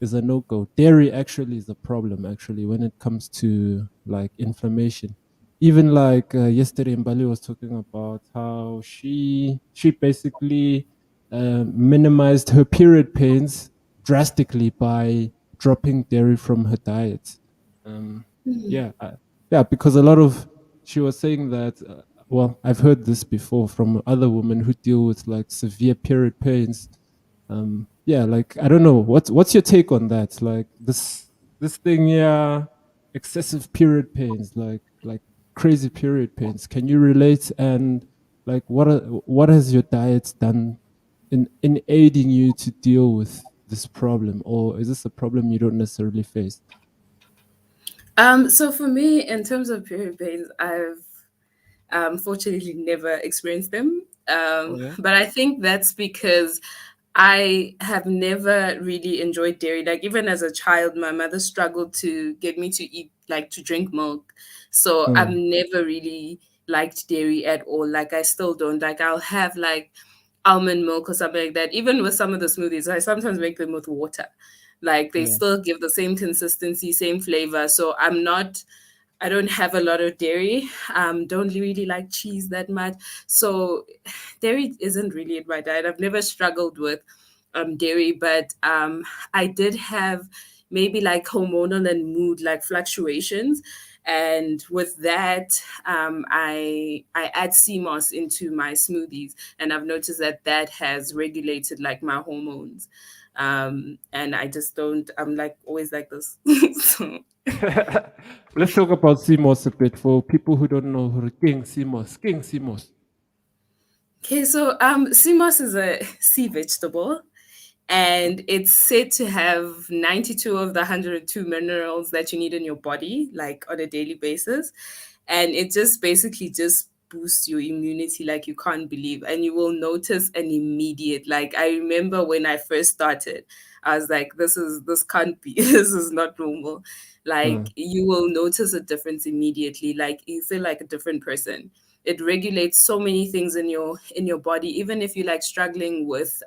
is a no go. Dairy actually is a problem actually when it comes to like inflammation. Even like yesterday, Mbali was talking about how she basically minimized her period pains drastically by dropping dairy from her diet. Um, mm, yeah, yeah, because a lot of she was saying that. Well, I've heard this before from other women who deal with like severe period pains. Yeah, like I don't know what's your take on that, like this thing, yeah, excessive period pains, like crazy period pains. Can you relate? And like what has your diet done in aiding you to deal with this problem, or is this a problem you don't necessarily face? so for me, in terms of period pains, I've fortunately never experienced them. Oh yeah. But I think that's because I have never really enjoyed dairy. Like even as a child, my mother struggled to get me to eat, like to drink milk. So I've Mm, never really liked dairy at all. Like I still don't. Like I'll have like almond milk or something like that. Even with some of the smoothies, I sometimes make them with water. Like they yeah. still give the same consistency, same flavor. So I'm not I don't have a lot of dairy. Don't really like cheese that much. So dairy isn't really in my diet. I've never struggled with dairy, but I did have maybe like hormonal and mood like fluctuations. And with that, I add sea moss into my smoothies, and I've noticed that that has regulated like my hormones. And I just don't. I'm like always like this. So Let's talk about CMOS a bit for people who don't know who King CMOS. King CMOS. okay, so sea moss is a sea vegetable, and it's said to have 92 of the 102 minerals that you need in your body, like on a daily basis. And it just basically just boosts your immunity like you can't believe. And you will notice an immediate, like I remember when I first started, I was like, this can't be, this is not normal. Uh, Like you will notice a difference immediately. Like you feel like a different person. It regulates so many things in your body, even if you're like struggling with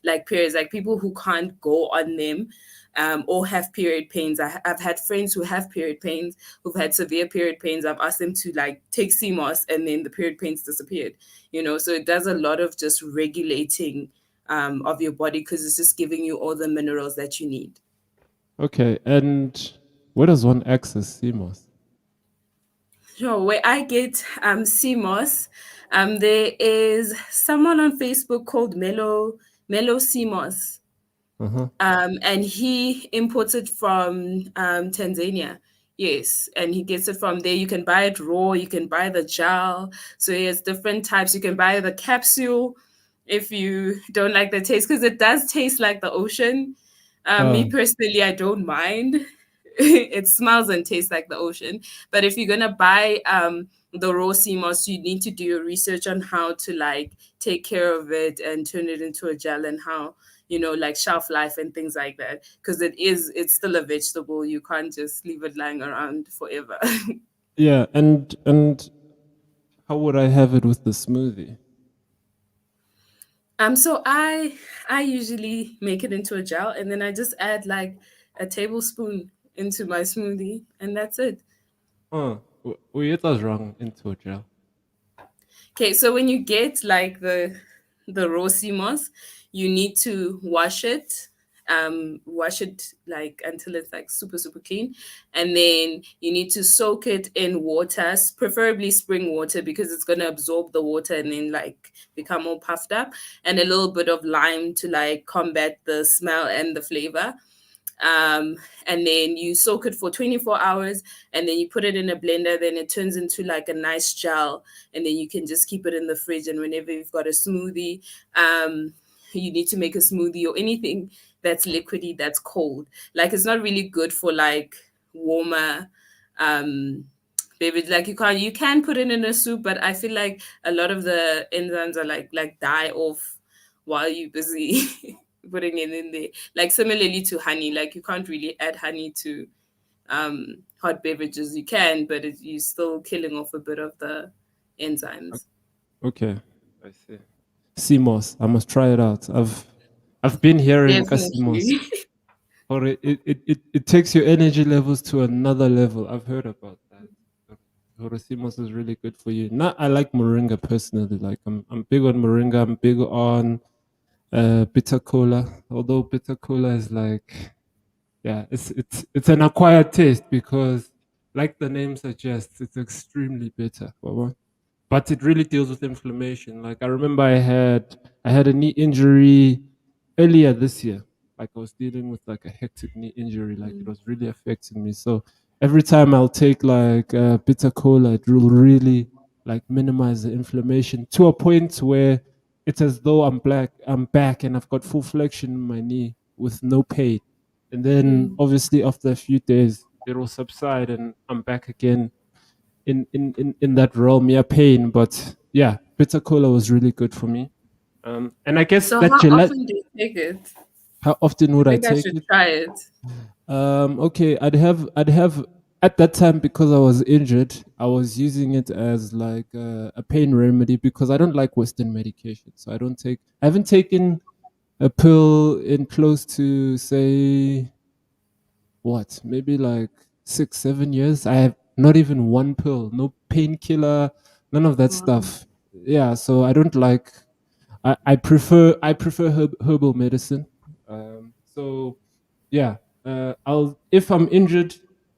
like periods, like people who can't go on them, or have period pains. I've had friends who have period pains, who've had severe period pains. I've asked them to like take CMOS, and then the period pains disappeared. You know, so it does a lot of just regulating of your body, because it's just giving you all the minerals that you need. okay, and where does one access CMOS? Sure, where I get CMOS, there is someone on Facebook called Mellow CMOS. Uh-huh. And he imports it from Tanzania. Yes, and he gets it from there. You can buy it raw, you can buy the gel. So he has different types. You can buy the capsule if you don't like the taste, because it does taste like the ocean. Me Uh, personally, I don't mind. It smells and tastes like the ocean. But if you're gonna buy the raw sea moss, you need to do your research on how to like take care of it and turn it into a gel, and how, you know, like shelf life and things like that, because it's still a vegetable. You can't just leave it lying around forever. yeah, and how would I have it with the smoothie? So I usually make it into a gel, and then I just add like a tablespoon into my smoothie, and that's it. We eat us wrong into a gel. Okay, so when you get like the raw sea moss, you need to wash it like until it's like super clean, and then you need to soak it in water, preferably spring water, because it's gonna absorb the water and then like become all puffed up, and a little bit of lime to like combat the smell and the flavor. um, and then you soak it for 24 hours, and then you put it in a blender, then it turns into like a nice gel, and then you can just keep it in the fridge. And whenever you've got a smoothie, you need to make a smoothie or anything that's liquidy, that's cold. Like it's not really good for like warmer um beverage. Like you can put it in a soup, but I feel like a lot of the enzymes are like die off while you're busy putting it in there. Like similarly to honey, like you can't really add honey to hot beverages. You can, but you're still killing off a bit of the enzymes. Okay, I see. CMOS, I must try it out. I've been hearing CMOS, Definitely. or it takes your energy levels to another level. I've heard about that. CMOS is really good for you. Now I like moringa personally. Like I'm big on moringa. I'm big on bitter cola. Although bitter cola is like, yeah, it's an acquired taste because, like the name suggests, it's extremely bitter. But it really deals with inflammation. Like I remember I had a knee injury earlier this year. Like I was dealing with like a hectic knee injury. Like it Mm. was really affecting me. So every time I'll take like bitter cola, it will really like minimize the inflammation to a point where it's as though I'm back and I've got full flexion in my knee with no pain. And then Mm. obviously after a few days it will subside and I'm back again in that realm. Yeah, pain, but yeah, bitter cola was really good for me. And I guess So that how gelatin. often do you take it? How often would I I think I take should it? try it. Okay, I'd have at that time because I was injured. I was using it as like a pain remedy because I don't like Western medication. So I don't take. I haven't taken a pill in close to say what maybe like 6 7 years. not even one pill, no painkiller, none of that Wow. stuff. Yeah, so I don't like. I prefer herbal medicine. So yeah, I'll if I'm injured,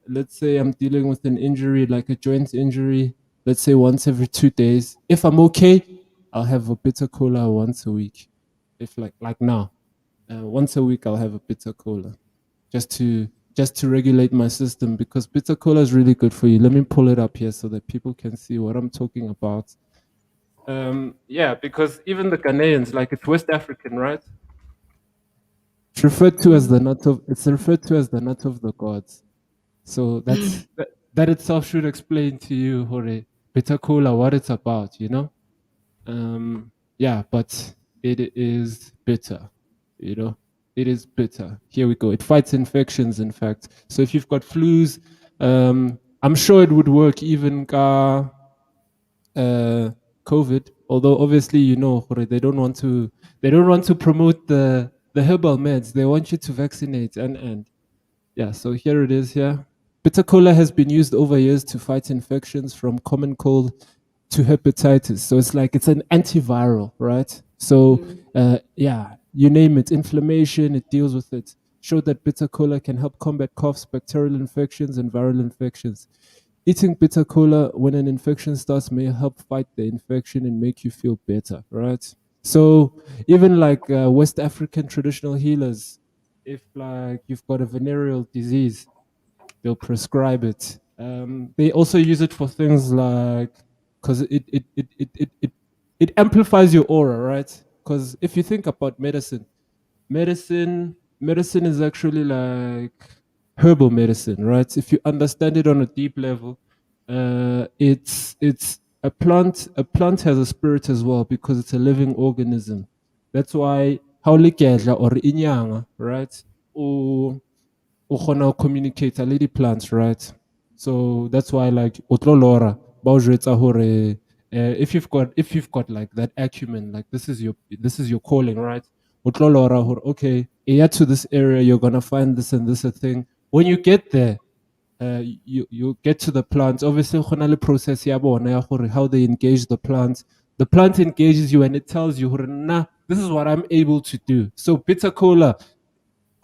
let's say I'm dealing with an injury like a joint injury, let's say once every 2 days. If I'm okay, I'll have a bitter cola once a week. If like now, once a week I'll have a bitter cola just to just to regulate my system because bitter cola is really good for you. Let me pull it up here so that people can see what I'm talking about. Yeah, because even the Ghanaians, like it's West African, right? It's referred to as the nut of the gods. So that itself should explain to you, Hore, bitter cola, what it's about, you know? Yeah, but it is bitter, you know? It is bitter. Here we go. It fights infections, in fact. So if you've got flus, I'm sure it would work even uh, COVID. Although obviously, you know, Hore, they don't want to promote the herbal meds. They want you to vaccinate and yeah, so here it is here. Bitter cola has been used over years to fight infections from common cold to hepatitis. So it's like it's an antiviral, right? So Mm. yeah, you name it, inflammation, it deals with it. Showed that bitter cola can help combat coughs, bacterial infections, and viral infections. Eating bitter cola when an infection starts may help fight the infection and make you feel better, right? So even like West African traditional healers, if like you've got a venereal disease, they'll prescribe it. They also use it for things like because it amplifies your aura, right? Because if you think about medicine is actually like herbal medicine, right? If you understand it on a deep level, it's a plant has a spirit as well because it's a living organism. That's why how or inyanga, right? Or o communicate a lady plants, right? So that's why like otlolora ba o jwetsa hore if you've got like that acumen, like this is your calling, right? Otlolora hore okay, yeah, to this area you're gonna find this and this a thing. When you get there, you get to the plant. Obviously, go na le process ya bona ya gore how they engage the plant. The plant engages you and it tells you, hore, nah, this is what I'm able to do. So bitter cola,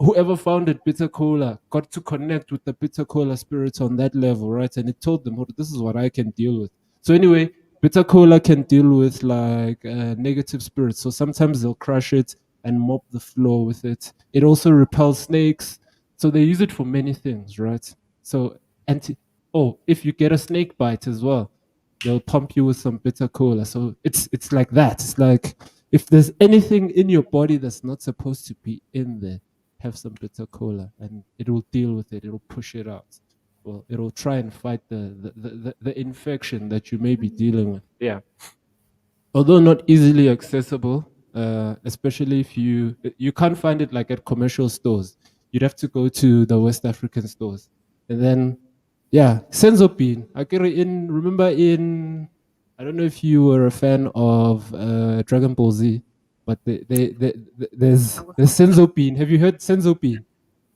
whoever founded bitter cola got to connect with the bitter cola spirits on that level, right? And it told them, "Oh, this is what I can deal with." So anyway, bitter cola can deal with like negative spirits. So sometimes they'll crush it and mop the floor with it. It also repels snakes. So they use it for many things, right? So anti. Oh, if you get a snake bite as well, they'll pump you with some bitter cola. So it's like that. It's like if there's anything in your body that's not supposed to be in there, have some bitter cola and it will deal with it. It'll push it out. Well, it'll try and fight the infection that you may be dealing with. Yeah. Although not easily accessible, especially if you can't find it like at commercial stores. You'd have to go to the West African stores. And then yeah, senzo bean. Remember in I don't know if you were a fan of Dragon Ball Z, but there's senzo bean. Have you heard senzo bean?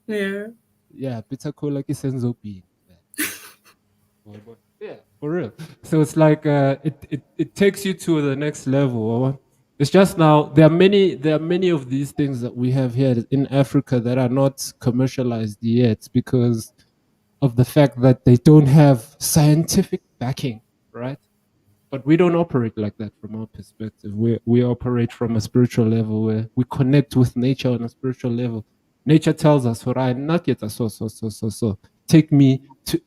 Yeah. Yeah, bitter cola ki senzo bean. Yeah, for real. So it's like it takes you to the next level. It's just now there are many of these things that we have here in Africa that are not commercialized yet because of the fact that they don't have scientific backing, right? But we don't operate like that from our perspective. We operate from a spiritual level where we connect with nature on a spiritual level. Nature tells us, "For I not yet so. Take me to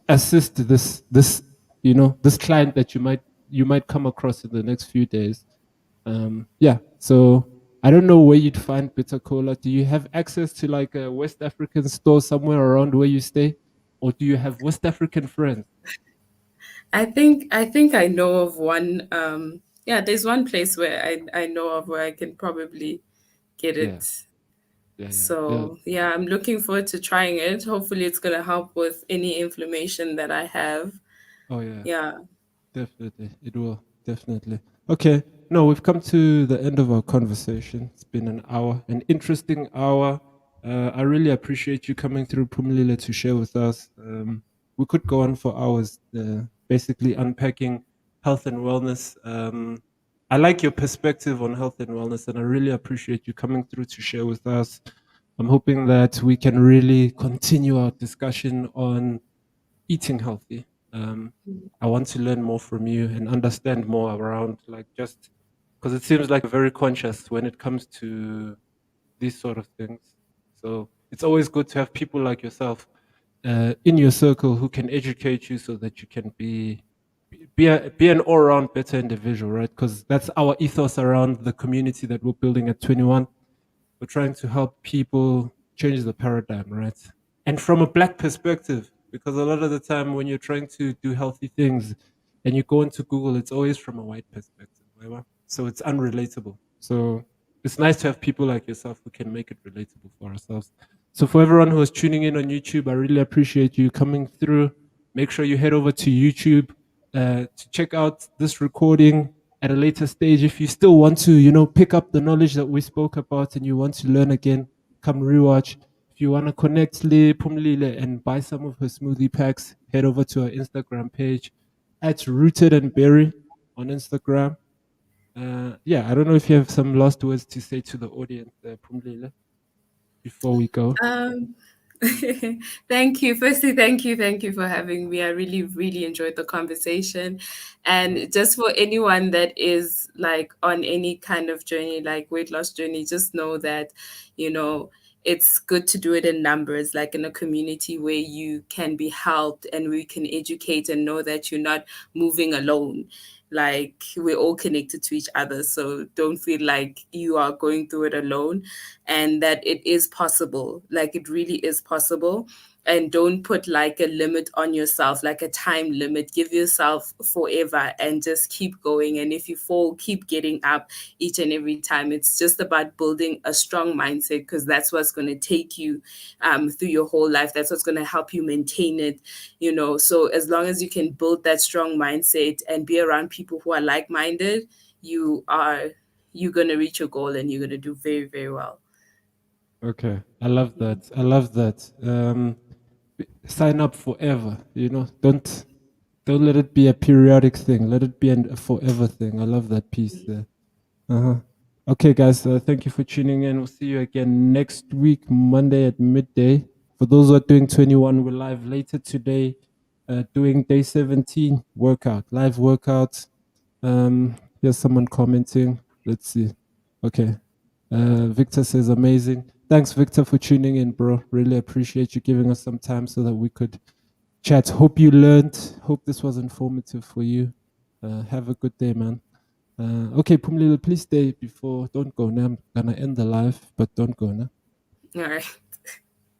assist this this client that you might come across in the next few days." Yeah. So I don't know where you'd find bitter cola. Do you have access to like a West African store somewhere around where you stay, or do you have West African friends? I think I know of one. Yeah, there's one place where I know of where I can probably get Yeah. it. Yeah. Yeah. Yeah. So yeah, I'm looking forward to trying it. Hopefully, it's gonna help with any inflammation that I have. Oh yeah. Yeah. Definitely, it will. Definitely. Okay. No, we've come to the end of our conversation. It's been an hour, an interesting hour. I really appreciate you coming through Phumlile to share with us. we could go on for hours, basically unpacking health and wellness. I like your perspective on health and wellness, and I really appreciate you coming through to share with us. I'm hoping that we can really continue our discussion on eating healthy. Um, I want to learn more from you and understand more around, like, just because it seems like very conscious when it comes to these sort of things. So it's always good to have people like yourself in your circle who can educate you so that you can be an all around better individual, right? Because that's our ethos around the community that we're building at 21. We're trying to help people change the paradigm, right? And from a black perspective, because a lot of the time when you're trying to do healthy things and you go into Google, it's always from a white perspective, right? So it's unrelatable. So it's nice to have people like yourself who can make it relatable for ourselves. So for everyone who is tuning in on YouTube, I really appreciate you coming through. Make sure you head over to YouTube to check out this recording at a later stage. If you still want to, pick up the knowledge that we spoke about and you want to learn again, come rewatch. If you want to connect Phumlile and buy some of her smoothie packs, head over to her Instagram page at Rooted and Berry on Instagram. Yeah, I don't know if you have some last words to say to the audience, Phumlile, before we go. Um, thank you. Firstly, thank you for having me. I really, really enjoyed the conversation. Mhm. And just for anyone that is like on any kind of journey, like weight loss journey, just know that, you know, it's good to do it in numbers, like in a community where you can be helped and we can educate and know that you're not moving alone. Like we're all connected to each other. So don't feel like you are going through it alone and that it is possible. Like it really is possible. And don't put like a limit on yourself, like a time limit. Give yourself forever and just keep going. And if you fall, keep getting up each and every time. It's just about building a strong mindset because that's what's going to take you through your whole life. That's what's going to help you maintain it, you know. So as long as you can build that strong mindset and be around people who are like minded, you are you're going to reach your goal and you're going to do very, very well. Okay, I love that. I love that. Sign up forever. Don't let it be a periodic thing. Let it be a forever thing. I love that piece there. Uh-huh. Okay, guys, thank you for tuning in. We'll see you again next week, Monday at midday. For those who are doing 21, we're live later today, doing day 17 workout, live workout. Here's someone commenting. Let's see. Okay. Victor says amazing. Thanks, Victor, for tuning in, bro. Really appreciate you giving us some time so that we could chat. Hope you learned. Hope this was informative for you. Have a good day, man. Okay, Pumlil, please stay before. Don't go now. I'm gonna end the live, but don't go now. All right.